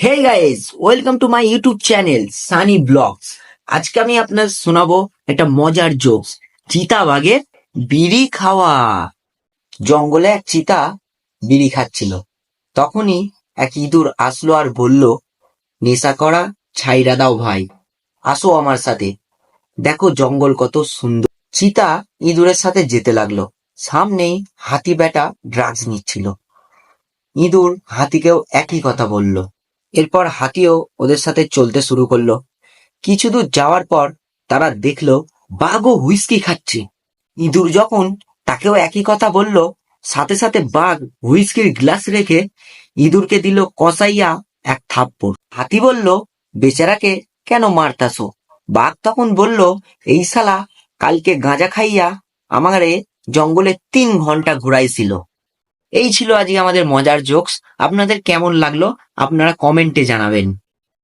Hey guys, welcome to my YouTube channel Sunny vlogs. আজকে আমি আপনার শোনাবো একটা মজার জোকস। চিতা বাঘের বিড়ি খাওয়া। জঙ্গলে এক চিতা বিড়ি খাচ্ছিল। তখনই এক ইঁদুর আসলো আর বলল, নেশা করা ছাইরা দাও ভাই, আসো আমার সাথে, দেখো জঙ্গল কত সুন্দর। চিতা ইঁদুরের সাথে যেতে লাগলো। সামনেই হাতি বেটা ড্রাগস নিচ্ছিল। ইঁদুর হাতিকেও একই কথা বলল। এরপর হাতিও ওদের সাথে চলতে শুরু করলো। কিছু দূর যাওয়ার পর তারা দেখলো বাঘও হুইস্কি খাচ্ছে। ইঁদুর যখন তাকেও একই কথা বলল, সাথে সাথে বাঘ হুইস্কির গ্লাস রেখে ইঁদুরকে দিল কসাইয়া এক থাপ্পড়। হাতি বলল, বেচারাকে কেন মারতাছো? বাঘ তখন বলল, এই শালা কালকে গাঁজা খাইয়া আমারে জঙ্গলে 3 ঘন্টা ঘুরাইছিল। এই ছিল আজকে আমাদের মজার জোকস। আপনাদের কেমন লাগলো আপনারা কমেন্টে জানাবেন।